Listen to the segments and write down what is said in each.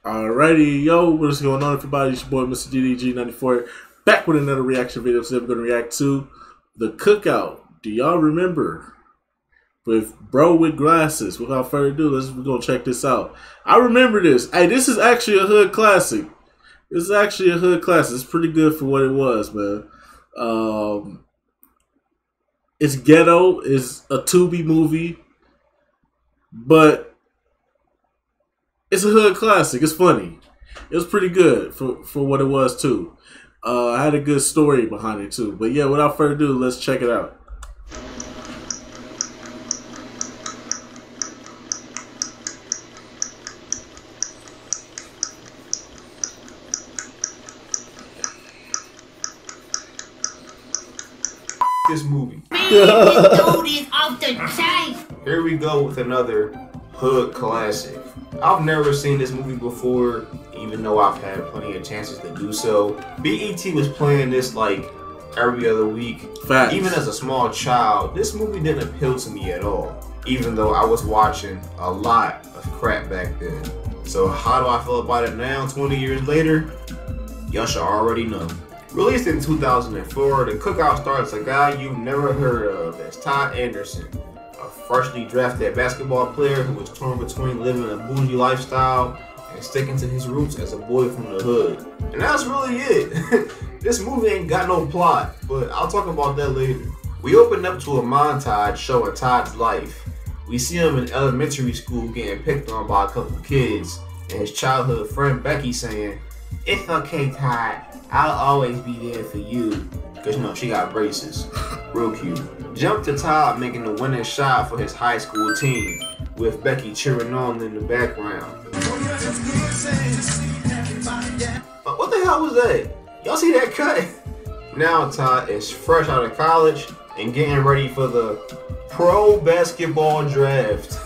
Alrighty, yo, what is going on, everybody? It's your boy, Mr. DDG94, back with another reaction video. Today we're going to react to the Cookout. Do y'all remember? With Bro with Glasses. Without further ado, we're going to check this out. I remember this. Hey, this is actually a hood classic. This is actually a hood classic. It's pretty good for what it was, man. It's ghetto. It's a Tubi movie. But it's a hood classic. It's funny. It was pretty good for what it was too. I had a good story behind it too. But yeah, without further ado, let's check it out. This movie. Man, this dude is off the chain. Here we go with another hood classic. I've never seen this movie before, even though I've had plenty of chances to do so. BET was playing this like every other week. Facts. Even as a small child, this movie didn't appeal to me at all, even though I was watching a lot of crap back then. So how do I feel about it now, 20 years later? Y'all should already know. Released in 2004, The Cookout stars a guy you've never heard of as Todd Anderson, a freshly drafted basketball player who was torn between living a bougie lifestyle and sticking to his roots as a boy from the hood. And that's really it. This movie ain't got no plot, but I'll talk about that later. We open up to a montage showing Todd's life. We see him in elementary school getting picked on by a couple kids, and his childhood friend Becky saying, "It's okay, Todd. I'll always be there for you." Because, you know, she got braces. Real cute. Jump to Todd making the winning shot for his high school team, with Becky cheering on in the background. But what the hell was that? Y'all see that cut? Now Todd is fresh out of college and getting ready for the pro basketball draft.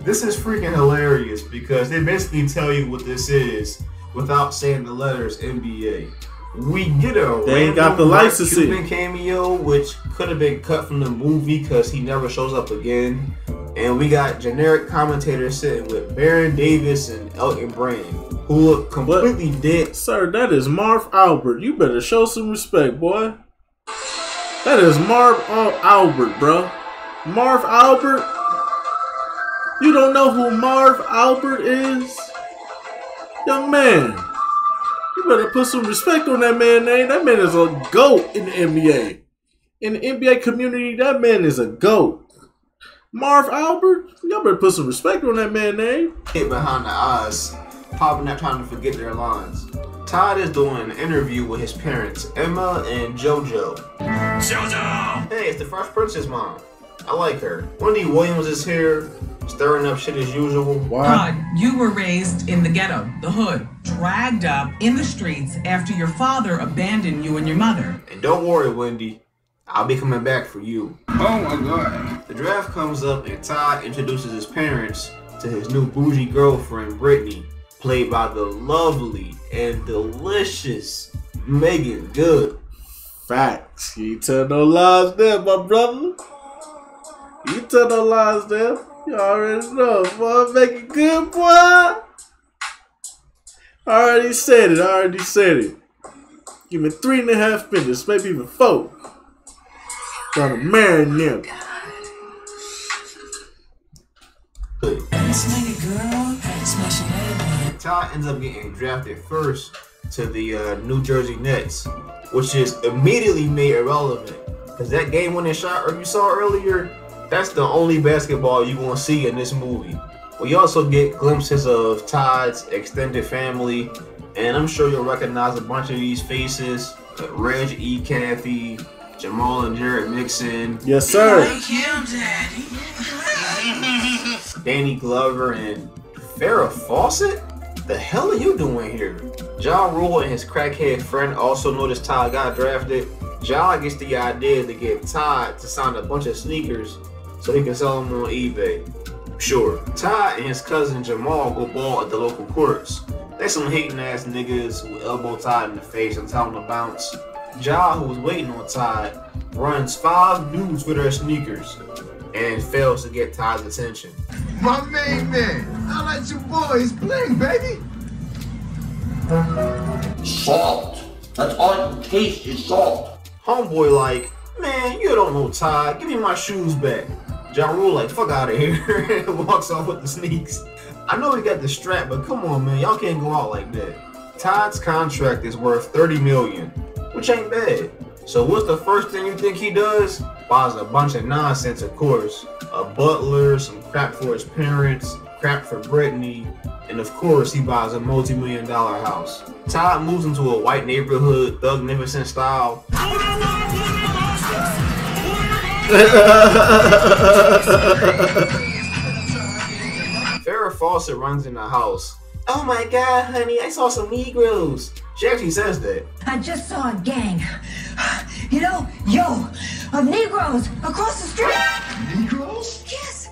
This is freaking hilarious because they basically tell you what this is without saying the letters NBA. We get a they ain't got the licensing Cuban cameo, which could have been cut from the movie because he never shows up again. And we got generic commentators sitting with Baron Davis and Elton Brand, who look completely dead. Sir, that is Marv Albert. You better show some respect, boy. That is Marv Albert, bro. Marv Albert? You don't know who Marv Albert is? Young man, you better put some respect on that man's name. That man is a GOAT in the NBA. In the NBA community, that man is a GOAT. Marv Albert, y'all better put some respect on that man's name. Hit behind the eyes, popping up trying to forget their lines. Todd is doing an interview with his parents, Emma and JoJo. JoJo! Hey, it's the Fresh Prince's mom. I like her. Wendy Williams is here, stirring up shit as usual. Todd, you were raised in the ghetto, the hood, dragged up in the streets after your father abandoned you and your mother. And don't worry, Wendy, I'll be coming back for you. Oh my god. The draft comes up and Todd introduces his parents to his new bougie girlfriend, Brittany, played by the lovely and delicious Megan Good. Facts. You ain't tell no lies there, my brother. You ain't tell no lies there. You already know, boy. Make it good, boy. I already said it. Give me 3.5 minutes, maybe even 4. Trying to marinate them. Todd ends up getting drafted first to the New Jersey Nets, which is immediately made irrelevant. Because that game-winning shot you saw earlier, that's the only basketball you're going to see in this movie. We also get glimpses of Todd's extended family, and I'm sure you'll recognize a bunch of these faces. Reg E. Cathy, Jamal and Jared Mixon. Yes, sir. Danny Glover and Farrah Fawcett? The hell are you doing here? Ja Rule and his crackhead friend also noticed Todd got drafted. Ja gets the idea to get Todd to sign a bunch of sneakers so he can sell them on eBay. Sure. Todd and his cousin Jamal go ball at the local courts. They some hating ass niggas who elbow Todd in the face and tell him to bounce. Ja, who was waiting on Todd, runs 5 dudes for their sneakers and fails to get Todd's attention. My main man, I let you boys bling, baby. Salt. That's all I can taste is salt. Homeboy like, man, you don't know Todd. Give me my shoes back. Ja Rule like, fuck out of here. Walks off with the sneaks. I know he got the strap, but come on, man. Y'all can't go out like that. Todd's contract is worth $30 million, which ain't bad. So what's the first thing you think he does? Buys a bunch of nonsense, of course. A butler, some crap for his parents, crap for Brittany, and of course he buys a multi-million-dollar house. Todd moves into a white neighborhood, Thugnificent style. Farrah Fawcett runs in the house. Oh my god, honey, I saw some Negroes. She actually says that. I just saw a gang. You know, of Negroes across the street. Negroes? Yes.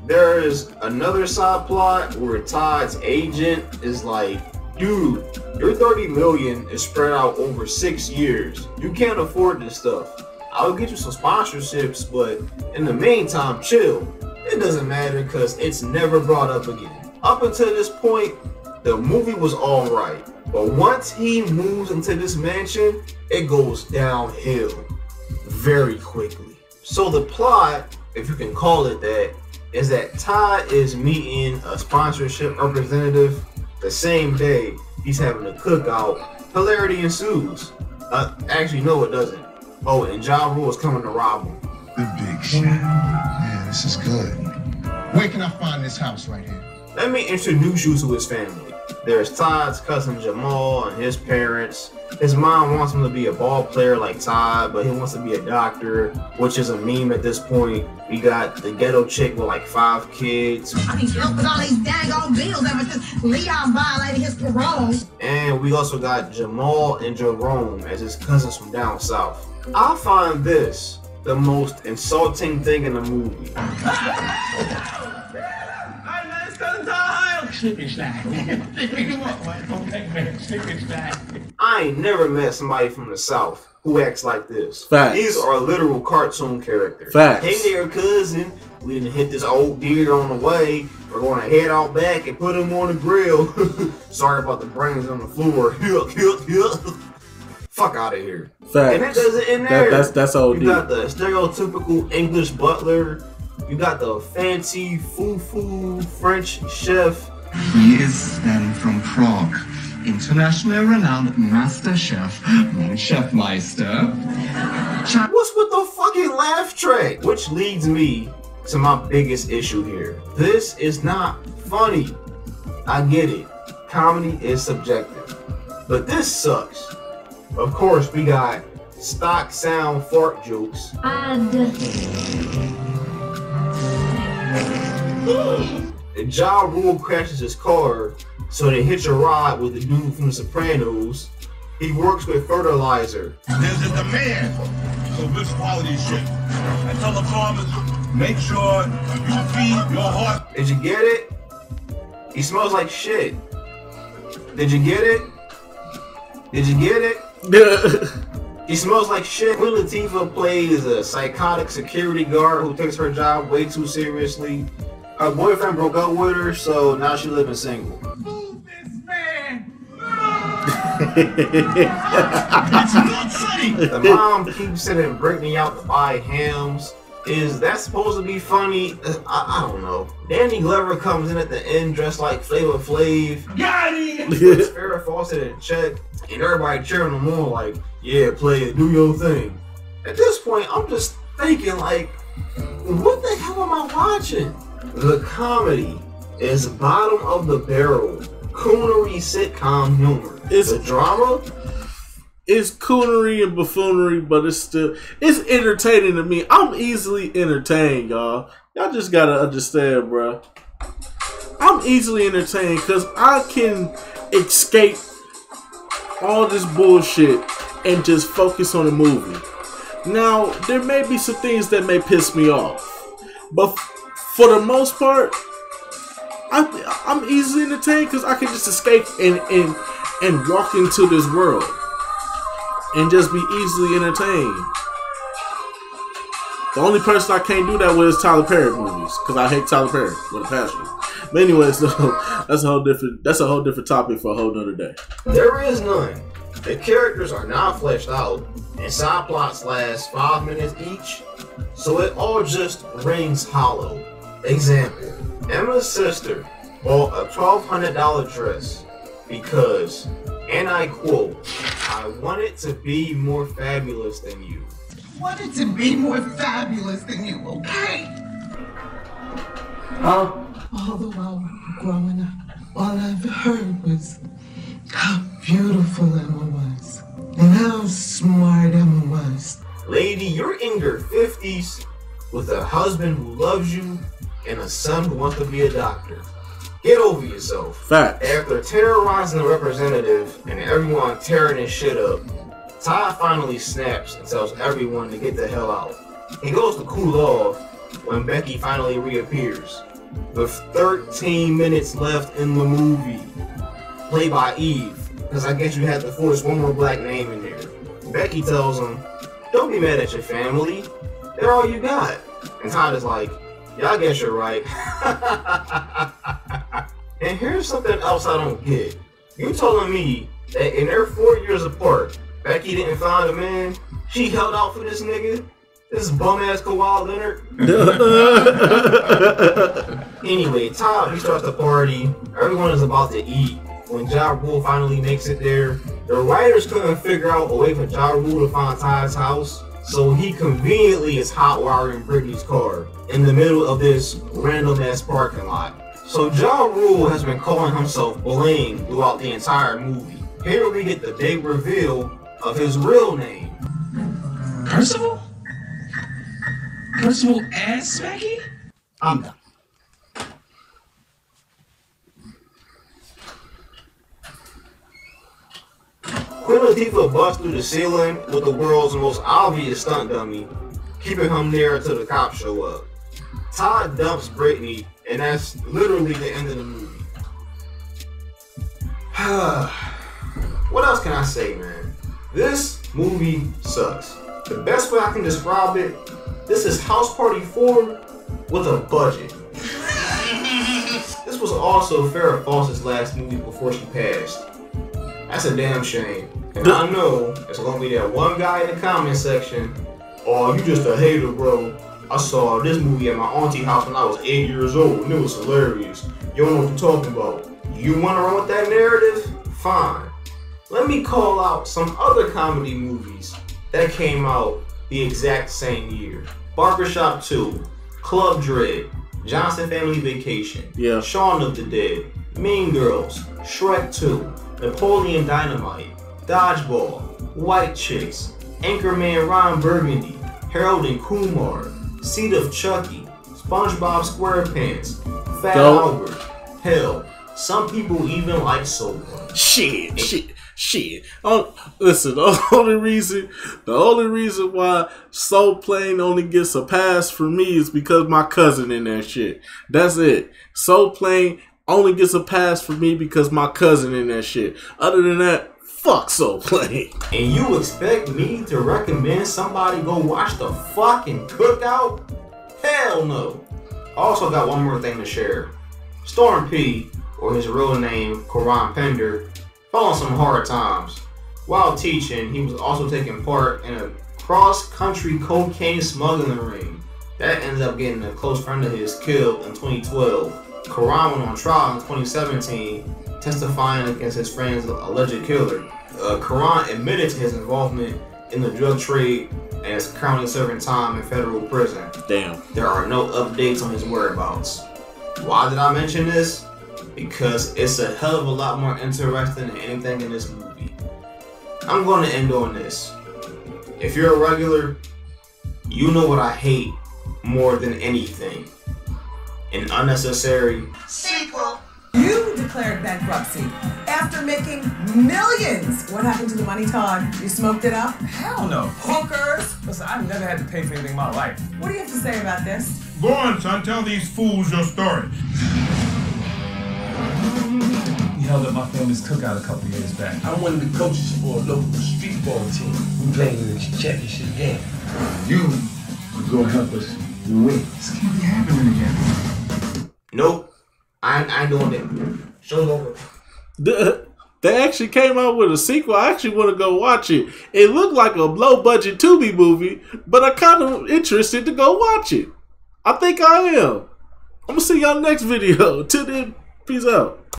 There is another side plot where Todd's agent is like, dude, your $30 million is spread out over 6 years. You can't afford this stuff. I'll get you some sponsorships, but in the meantime, chill. It doesn't matter because it's never brought up again. Up until this point, the movie was alright. But once he moves into this mansion, it goes downhill very quickly. So the plot, if you can call it that, is that Todd is meeting a sponsorship representative the same day he's having a cookout. Hilarity ensues. Actually, no, it doesn't. Oh, and Ja Rule is coming to rob him. The big shit. Man, this is good. Where can I find this house right here? Let me introduce you to his family. There's Todd's cousin Jamal and his parents. His mom wants him to be a ball player like Todd, but he wants to be a doctor, which is a meme at this point. We got the ghetto chick with like 5 kids. I need help with all these daggone bills ever since Leon violated his parole. And we also got Jamal and Jerome as his cousins from down south. I find this the most insulting thing in the movie. I ain't never met somebody from the South who acts like this. Facts. These are literal cartoon characters. Facts. Hey there, cousin. We didn't hit this old deer on the way. We're going to head out back and put him on the grill. Sorry about the brains on the floor. Fuck out of here. Facts. And that does it in there. That's OD. You got the stereotypical English butler. You got the fancy foo-foo French chef. He is then from Prague, internationally renowned master chef, mon chefmeister. What's with the fucking laugh track? Which leads me to my biggest issue here. This is not funny. I get it. Comedy is subjective. But this sucks. Of course, we got stock sound fart jokes. Ja Rule crashes his car, so they hitch a ride with the dude from The Sopranos. He works with fertilizer. There's a demand for this quality shit. I tell the farmers, make sure you feed your horse. Did you get it? He smells like shit. Did you get it? Did you get it? He smells like shit. Queen Latifah plays a psychotic security guard who takes her job way too seriously. Her boyfriend broke up with her, so now she's living single. Move this man! The mom keeps sending Brittany out to buy hams. Is that supposed to be funny? I don't know. Danny Glover comes in at the end dressed like Flavor Flav. Got him! Puts Farrah Fawcett in check, and everybody cheering them on like, yeah, play it, do your thing. At this point, I'm just thinking like, what the hell am I watching? The comedy is bottom of the barrel, coonery sitcom humor. It's the drama. It's coonery and buffoonery, but it's entertaining to me. I'm easily entertained, y'all. Y'all just gotta understand, bro. I'm easily entertained because I can escape all this bullshit and just focus on the movie. Now, there may be some things that may piss me off, but for the most part, I'm easily entertained because I can just escape and walk into this world and just be easily entertained. The only person I can't do that with is Tyler Perry movies because I hate Tyler Perry with a passion. But anyway, so that's a whole different topic for a whole nother day. There is none. The characters are not fleshed out, and side plots last 5 minutes each, so it all just rings hollow. Example: Emma's sister bought a $1,200 dress because, and I quote, "I wanted to be more fabulous than you." Wanted to be more fabulous than you, okay? Huh? All the while growing up, all I've heard was how beautiful Emma was and how smart Emma was. Lady, you're in your 50s with a husband who loves you and a son who wants to be a doctor. Get over yourself. Fact. After terrorizing the representative and everyone tearing his shit up, Todd finally snaps and tells everyone to get the hell out. He goes to cool off when Becky finally reappears. With 13 minutes left in the movie. Played by Eve, because I guess you had to force one more black name in there. Becky tells him, "Don't be mad at your family. They're all you got." And Todd is like, "Yeah, I guess you're right." And here's something else I don't get. You telling me that in their 4 years apart, Becky didn't find a man? She held out for this nigga? This bum-ass Kawhi Leonard? Anyway, Todd, he starts the party. Everyone is about to eat. When Ja Rule finally makes it there, the writers couldn't figure out a way for Ja Rule to find Todd's house, so he conveniently is hot-wiring Britney's car in the middle of this random-ass parking lot. So Ja Rule has been calling himself Bling throughout the entire movie. Here we get the big reveal of his real name. Percival? Percival ass Becky? I'm done. Queen Latifah busts through the ceiling with the world's most obvious stunt dummy, keeping him there until the cops show up. Todd dumps Brittany, and that's literally the end of the movie. What else can I say, man? This movie sucks. The best way I can describe it, this is House Party 4 with a budget. This was also Farrah Fawcett's last movie before she passed. That's a damn shame. And I know there's gonna be that one guy in the comment section, "Oh, you just a hater, bro. I saw this movie at my auntie house when I was 8 years old and it was hilarious. You don't know what you're talking about." You wanna run with that narrative? Fine. Let me call out some other comedy movies that came out the exact same year. Barbershop 2, Club Dread, Johnson Family Vacation, Yeah. Shaun of the Dead, Mean Girls, Shrek 2, Napoleon Dynamite, Dodgeball, White Chicks, Anchorman Ron Burgundy, Harold and Kumar, Seed of Chucky, SpongeBob SquarePants, Fat Albert. Hell, some people even like Soul Plane. Shit. Oh, listen, the only reason why Soul Plane only gets a pass for me is because my cousin in that shit. That's it. Soul Plane only gets a pass for me because my cousin in that shit. Other than that, fuck Soul Plane. And you expect me to recommend somebody go watch the fucking Cookout? Hell no. Also got one more thing to share. Storm P, or his real name, Karan Pender, fell on some hard times. While teaching, he was also taking part in a cross-country cocaine smuggling ring. That ended up getting a close friend of his killed in 2012. Karan went on trial in 2017, testifying against his friend's alleged killer. Karan admitted to his involvement in the drug trade and is currently serving time in federal prison. Damn. There are no updates on his whereabouts. Why did I mention this? Because it's a hell of a lot more interesting than anything in this movie. I'm going to end on this. If you're a regular, you know what I hate more than anything. An unnecessary Sequel. You declared bankruptcy after making millions. What happened to the money, Todd? You smoked it up? Hell no. Hookers? Listen, I've never had to pay for anything in my life. What do you have to say about this? Go on, son. Tell these fools your story. He held up my family's cookout a couple years back. I'm one of the coaches for a local street ball team. We playing in the championship game. You are gonna help us win. This can't be happening again. Nope. I ain't doing it. Show's over. They actually came out with a sequel. I actually want to go watch it. It looked like a low-budget Tubi movie, but I'm kind of interested to go watch it. I think I am. I'm going to see y'all next video. Till then, peace out.